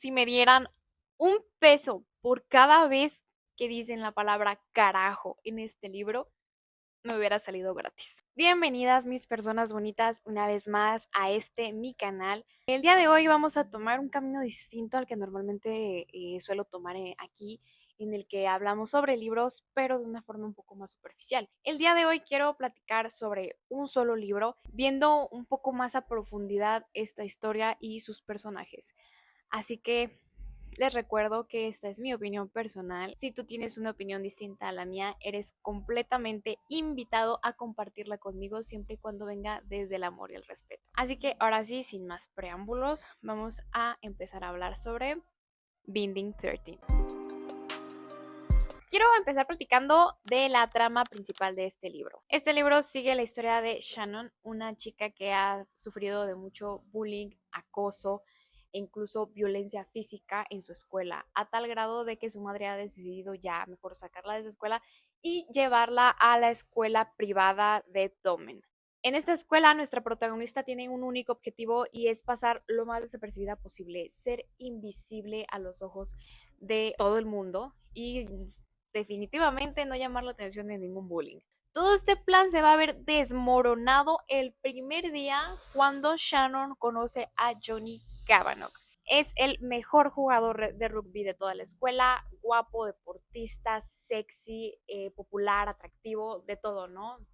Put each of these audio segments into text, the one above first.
si me dieran un peso por cada vez que dicen la palabra carajo en este libro, me hubiera salido gratis. Bienvenidas mis personas bonitas una vez más a mi canal. El día de hoy vamos a tomar un camino distinto al que normalmente suelo tomar aquí, en el que hablamos sobre libros, pero de una forma un poco más superficial. El día de hoy quiero platicar sobre un solo libro, viendo un poco más a profundidad esta historia y sus personajes. Así que les recuerdo que esta es mi opinión personal. Si tú tienes una opinión distinta a la mía, eres completamente invitado a compartirla conmigo siempre y cuando venga desde el amor y el respeto. Así que ahora sí, sin más preámbulos, vamos a empezar a hablar sobre Binding 13. Quiero empezar platicando de la trama principal de este libro. Este libro sigue la historia de Shannon, una chica que ha sufrido de mucho bullying, acoso e incluso violencia física en su escuela, a tal grado de que su madre ha decidido ya mejor sacarla de esa escuela y llevarla a la escuela privada de Domen. En esta escuela, nuestra protagonista tiene un único objetivo y es pasar lo más desapercibida posible, ser invisible a los ojos de todo el mundo y definitivamente no llamar la atención de ningún bullying. Todo este plan se va a ver desmoronado el primer día cuando Shannon conoce a Johnny Kavanagh. Es el mejor jugador de rugby de toda la escuela, guapo, deportista, sexy, popular, atractivo, de todo, ¿no?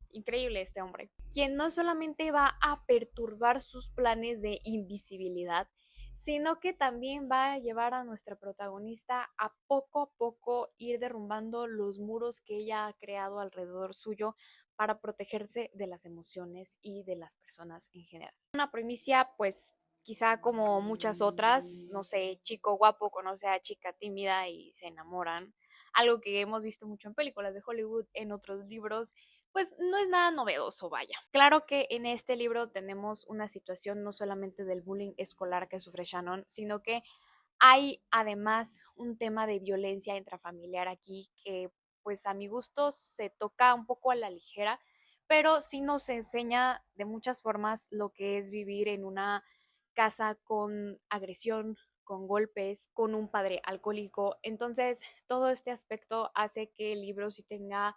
Increíble este hombre, quien no solamente va a perturbar sus planes de invisibilidad, sino que también va a llevar a nuestra protagonista a poco ir derrumbando los muros que ella ha creado alrededor suyo para protegerse de las emociones y de las personas en general. Una primicia, pues quizá como muchas otras, no sé, chico guapo conoce a chica tímida y se enamoran, algo que hemos visto mucho en películas de Hollywood, en otros libros, pues no es nada novedoso, vaya. Claro que en este libro tenemos una situación no solamente del bullying escolar que sufre Shannon, sino que hay además un tema de violencia intrafamiliar aquí que pues a mi gusto se toca un poco a la ligera, pero sí nos enseña de muchas formas lo que es vivir en una casa con agresión, con golpes, con un padre alcohólico. Entonces, todo este aspecto hace que el libro sí tenga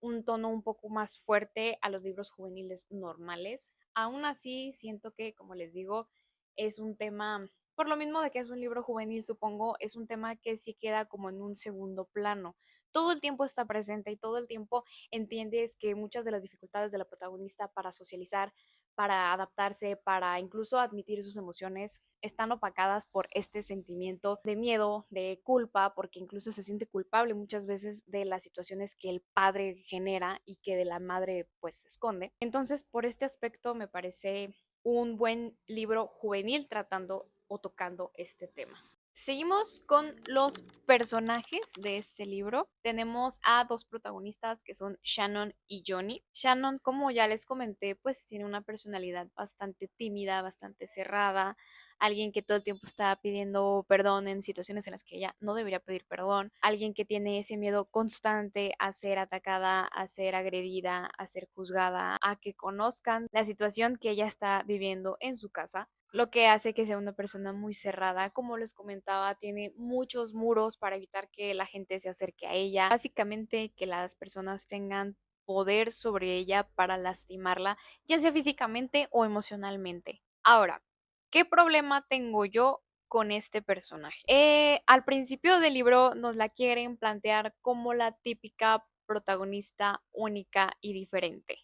un tono un poco más fuerte a los libros juveniles normales. Aún así, siento que, como les digo, es un tema, por lo mismo de que es un libro juvenil, supongo, es un tema que sí queda como en un segundo plano. Todo el tiempo está presente y todo el tiempo entiendes que muchas de las dificultades de la protagonista para socializar, para adaptarse, para incluso admitir sus emociones, están opacadas por este sentimiento de miedo, de culpa, porque incluso se siente culpable muchas veces de las situaciones que el padre genera y que de la madre pues esconde. Entonces, por este aspecto me parece un buen libro juvenil tratando o tocando este tema. Seguimos con los personajes de este libro. Tenemos a dos protagonistas que son Shannon y Johnny. Shannon, como ya les comenté, pues tiene una personalidad bastante tímida, bastante cerrada, alguien que todo el tiempo está pidiendo perdón en situaciones en las que ella no debería pedir perdón, alguien que tiene ese miedo constante a ser atacada, a ser agredida, a ser juzgada, a que conozcan la situación que ella está viviendo en su casa, lo que hace que sea una persona muy cerrada. Como les comentaba, tiene muchos muros para evitar que la gente se acerque a ella, básicamente que las personas tengan poder sobre ella para lastimarla, ya sea físicamente o emocionalmente. Ahora, ¿qué problema tengo yo con este personaje? Al principio del libro nos la quieren plantear como la típica protagonista única y diferente.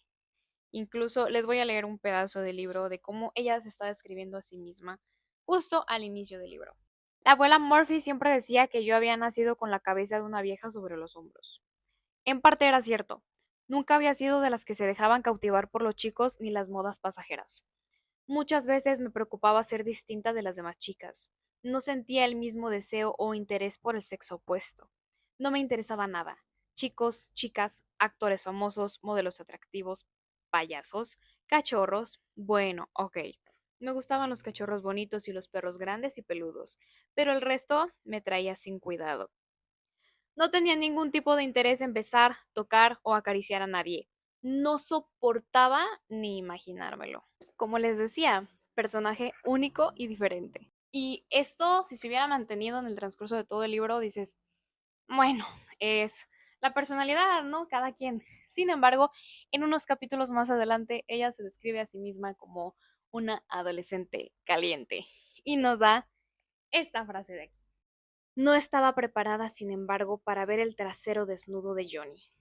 Incluso les voy a leer un pedazo del libro de cómo ella se está describiendo a sí misma justo al inicio del libro. La abuela Murphy siempre decía que yo había nacido con la cabeza de una vieja sobre los hombros. En parte era cierto. Nunca había sido de las que se dejaban cautivar por los chicos ni las modas pasajeras. Muchas veces me preocupaba ser distinta de las demás chicas. No sentía el mismo deseo o interés por el sexo opuesto. No me interesaba nada. Chicos, chicas, actores famosos, modelos atractivos, payasos, cachorros. Bueno, ok. Me gustaban los cachorros bonitos y los perros grandes y peludos, pero el resto me traía sin cuidado. No tenía ningún tipo de interés en besar, tocar o acariciar a nadie. No soportaba ni imaginármelo. Como les decía, personaje único y diferente. Y esto, si se hubiera mantenido en el transcurso de todo el libro, dices, bueno, es la personalidad, ¿no? Cada quien. Sin embargo, en unos capítulos más adelante, ella se describe a sí misma como una adolescente caliente y nos da esta frase de aquí. No estaba preparada, sin embargo, para ver el trasero desnudo de Johnny.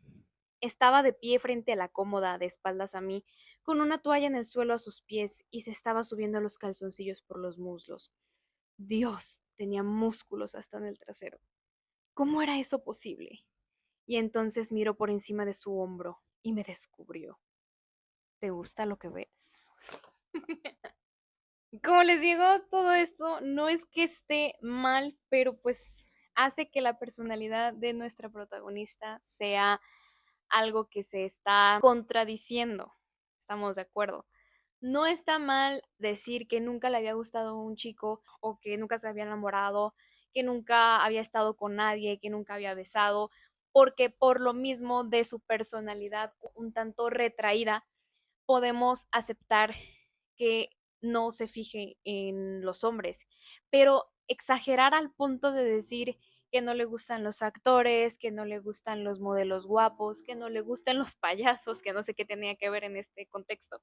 Estaba de pie frente a la cómoda, de espaldas a mí, con una toalla en el suelo a sus pies y se estaba subiendo los calzoncillos por los muslos. Dios, tenía músculos hasta en el trasero. ¿Cómo era eso posible? Y entonces miró por encima de su hombro y me descubrió. ¿Te gusta lo que ves? Como les digo, todo esto no es que esté mal, pero pues hace que la personalidad de nuestra protagonista sea algo que se está contradiciendo. Estamos de acuerdo. No está mal decir que nunca le había gustado un chico o que nunca se había enamorado, que nunca había estado con nadie, que nunca había besado, porque por lo mismo de su personalidad un tanto retraída, podemos aceptar que no se fije en los hombres, pero exagerar al punto de decir que no le gustan los actores, que no le gustan los modelos guapos, que no le gustan los payasos, que no sé qué tenía que ver en este contexto.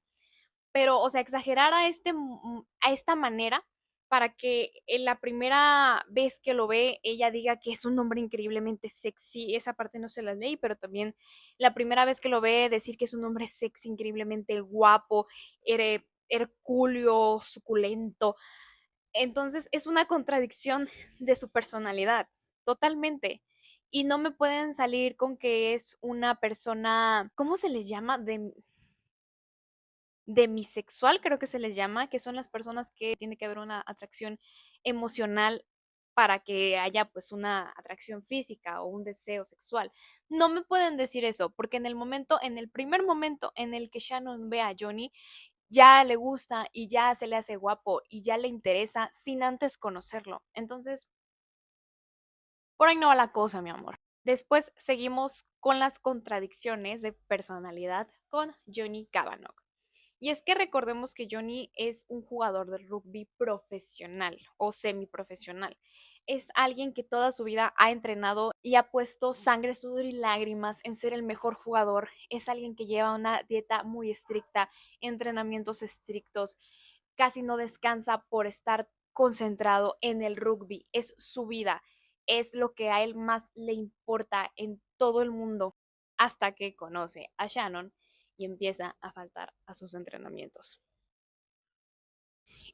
Pero, o sea, exagerar a esta manera para que en la primera vez que lo ve, ella diga que es un hombre increíblemente sexy. Esa parte no se la leí, pero también la primera vez que lo ve, decir que es un hombre sexy, increíblemente guapo, hercúleo, suculento. Entonces, es una contradicción de su personalidad, totalmente. Y no me pueden salir con que es una persona, ¿cómo se les llama? Demisexual, creo que se les llama, que son las personas que tiene que haber una atracción emocional para que haya pues una atracción física o un deseo sexual. No me pueden decir eso, porque en el primer momento en el que Shannon ve a Johnny, ya le gusta y ya se le hace guapo y ya le interesa sin antes conocerlo. Entonces, por ahí no va la cosa, mi amor. Después seguimos con las contradicciones de personalidad con Johnny Kavanagh. Y es que recordemos que Johnny es un jugador de rugby profesional o semiprofesional. Es alguien que toda su vida ha entrenado y ha puesto sangre, sudor y lágrimas en ser el mejor jugador. Es alguien que lleva una dieta muy estricta, entrenamientos estrictos, casi no descansa por estar concentrado en el rugby. Es su vida, es lo que a él más le importa en todo el mundo hasta que conoce a Shannon y empieza a faltar a sus entrenamientos.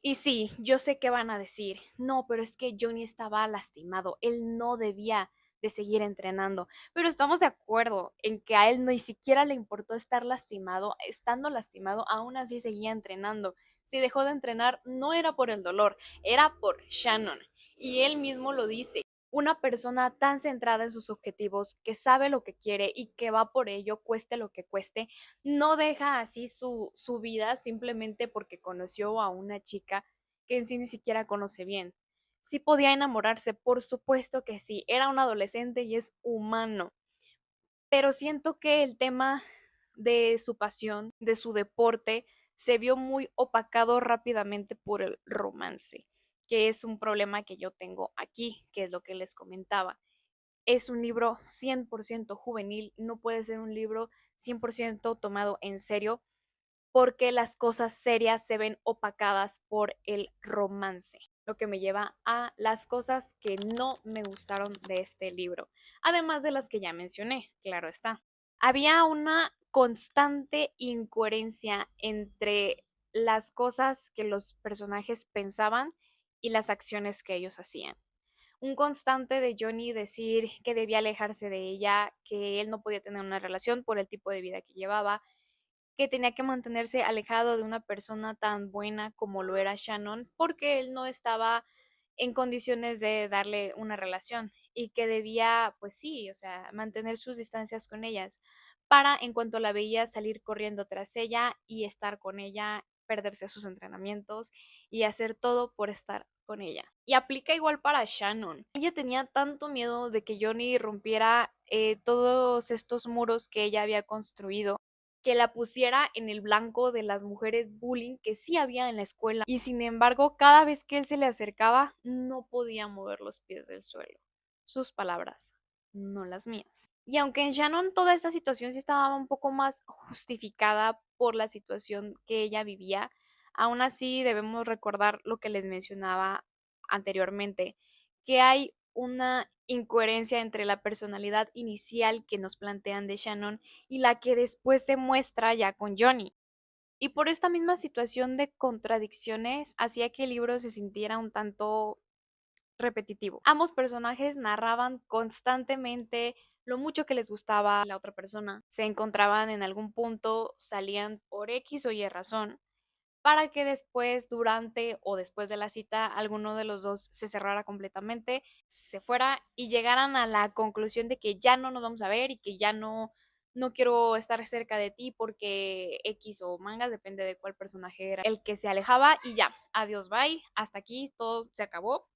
Y sí, yo sé que van a decir, no, pero es que Johnny estaba lastimado, él no debía de seguir entrenando, pero estamos de acuerdo en que a él ni siquiera le importó estar lastimado, estando lastimado, aún así seguía entrenando. Si dejó de entrenar, no era por el dolor, era por Shannon. Y él mismo lo dice, una persona tan centrada en sus objetivos, que sabe lo que quiere y que va por ello, cueste lo que cueste, no deja así su vida simplemente porque conoció a una chica que en sí ni siquiera conoce bien. Sí podía enamorarse, por supuesto que sí, era un adolescente y es humano, pero siento que el tema de su pasión, de su deporte, se vio muy opacado rápidamente por el romance, que es un problema que yo tengo aquí, que es lo que les comentaba. Es un libro 100% juvenil, no puede ser un libro 100% tomado en serio porque las cosas serias se ven opacadas por el romance, lo que me lleva a las cosas que no me gustaron de este libro, además de las que ya mencioné, claro está. Había una constante incoherencia entre las cosas que los personajes pensaban y las acciones que ellos hacían. Un constante de Johnny decir que debía alejarse de ella, que él no podía tener una relación por el tipo de vida que llevaba, que tenía que mantenerse alejado de una persona tan buena como lo era Shannon, porque él no estaba en condiciones de darle una relación y que debía, pues sí, o sea, mantener sus distancias con ellas para en cuanto la veía salir corriendo tras ella y estar con ella, perderse sus entrenamientos y hacer todo por estar con ella. Y aplica igual para Shannon. Ella tenía tanto miedo de que Johnny rompiera todos estos muros que ella había construido que la pusiera en el blanco de las mujeres bullying que sí había en la escuela. Y sin embargo, cada vez que él se le acercaba, no podía mover los pies del suelo. Sus palabras, no las mías. Y aunque en Shannon toda esta situación sí estaba un poco más justificada por la situación que ella vivía, aún así debemos recordar lo que les mencionaba anteriormente, que hay una incoherencia entre la personalidad inicial que nos plantean de Shannon y la que después se muestra ya con Johnny. Y por esta misma situación de contradicciones hacía que el libro se sintiera un tanto repetitivo. Ambos personajes narraban constantemente lo mucho que les gustaba a la otra persona. Se encontraban en algún punto, salían por X o Y razón, para que después, durante o después de la cita, alguno de los dos se cerrara completamente, se fuera y llegaran a la conclusión de que ya no nos vamos a ver y que ya no quiero estar cerca de ti porque X o mangas, depende de cuál personaje era el que se alejaba y ya, adiós, bye, hasta aquí, todo se acabó,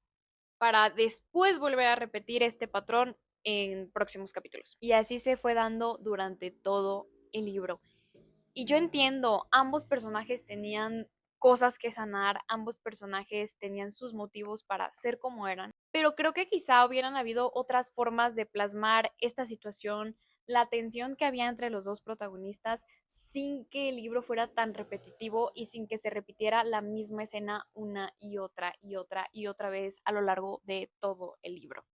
para después volver a repetir este patrón en próximos capítulos. Y así se fue dando durante todo el libro. Y yo entiendo, ambos personajes tenían cosas que sanar, ambos personajes tenían sus motivos para ser como eran, pero creo que quizá hubieran habido otras formas de plasmar esta situación, la tensión que había entre los dos protagonistas, sin que el libro fuera tan repetitivo y sin que se repitiera la misma escena una y otra y otra y otra vez a lo largo de todo el libro.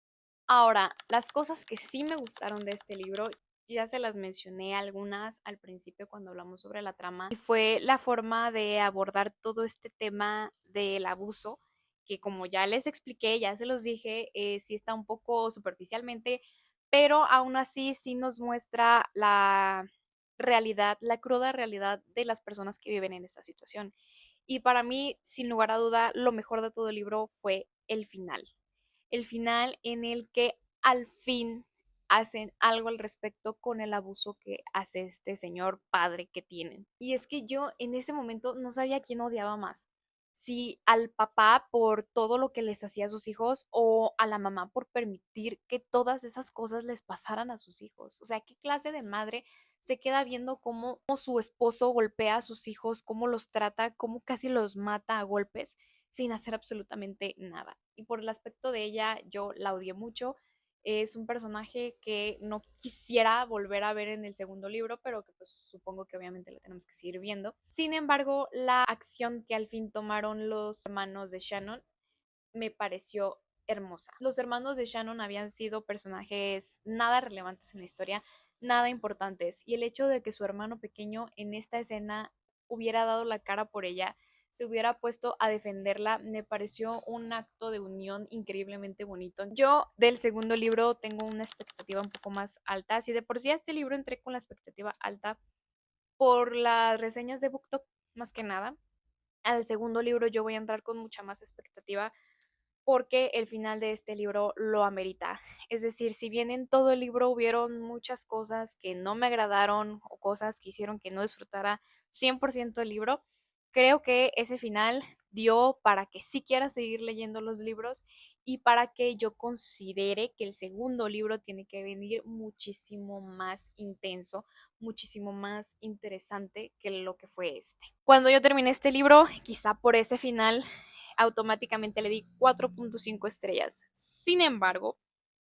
Ahora, las cosas que sí me gustaron de este libro, ya se las mencioné algunas al principio cuando hablamos sobre la trama, y fue la forma de abordar todo este tema del abuso, que como ya les expliqué, ya se los dije, sí está un poco superficialmente, pero aún así sí nos muestra la realidad, la cruda realidad de las personas que viven en esta situación. Y para mí, sin lugar a duda, lo mejor de todo el libro fue el final en el que al fin hacen algo al respecto con el abuso que hace este señor padre que tienen. Y es que yo en ese momento no sabía quién odiaba más, si al papá por todo lo que les hacía a sus hijos o a la mamá por permitir que todas esas cosas les pasaran a sus hijos. O sea, ¿qué clase de madre se queda viendo cómo su esposo golpea a sus hijos, cómo los trata, cómo casi los mata a golpes sin hacer absolutamente nada? Y por el aspecto de ella, yo la odié mucho. Es un personaje que no quisiera volver a ver en el segundo libro, pero que pues supongo que obviamente la tenemos que seguir viendo. Sin embargo, la acción que al fin tomaron los hermanos de Shannon me pareció hermosa. Los hermanos de Shannon habían sido personajes nada relevantes en la historia, nada importantes, y el hecho de que su hermano pequeño en esta escena hubiera dado la cara por ella, se hubiera puesto a defenderla, me pareció un acto de unión increíblemente bonito. Yo del segundo libro tengo una expectativa un poco más alta, si de por sí a este libro entré con la expectativa alta por las reseñas de BookTok, más que nada, al segundo libro yo voy a entrar con mucha más expectativa porque el final de este libro lo amerita. Es decir, si bien en todo el libro hubieron muchas cosas que no me agradaron o cosas que hicieron que no disfrutara 100% el libro, creo que ese final dio para que sí quiera seguir leyendo los libros y para que yo considere que el segundo libro tiene que venir muchísimo más intenso, muchísimo más interesante que lo que fue este. Cuando yo terminé este libro, quizá por ese final automáticamente le di 4.5 estrellas. Sin embargo,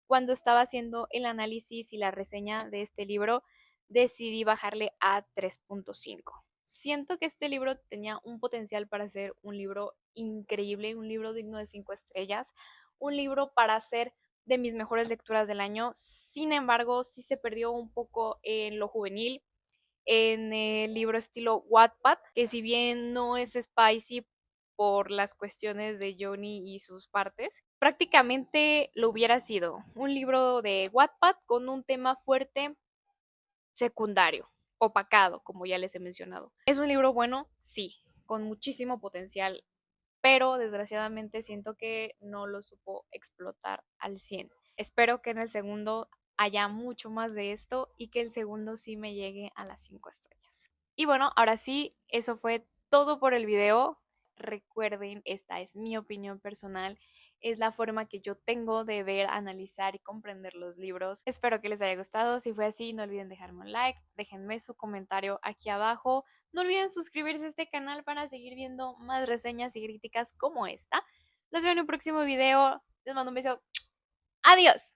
cuando estaba haciendo el análisis y la reseña de este libro, decidí bajarle a 3.5. Siento que este libro tenía un potencial para ser un libro increíble, un libro digno de 5 estrellas, un libro para ser de mis mejores lecturas del año. Sin embargo, sí se perdió un poco en lo juvenil, en el libro estilo Wattpad, que si bien no es spicy por las cuestiones de Johnny y sus partes, prácticamente lo hubiera sido un libro de Wattpad con un tema fuerte secundario, opacado, como ya les he mencionado. ¿Es un libro bueno? Sí, con muchísimo potencial, pero desgraciadamente siento que no lo supo explotar al 100. Espero que en el segundo haya mucho más de esto y que el segundo sí me llegue a las 5 estrellas. Y bueno, ahora sí, eso fue todo por el video. recuerden, esta es mi opinión personal, es la forma que yo tengo de ver, analizar y comprender los libros. Espero que les haya gustado. Si fue así, no olviden dejarme un like, déjenme su comentario aquí abajo. No olviden suscribirse a este canal para seguir viendo más reseñas y críticas como esta. Los veo en un próximo video. Les mando un beso. Adiós.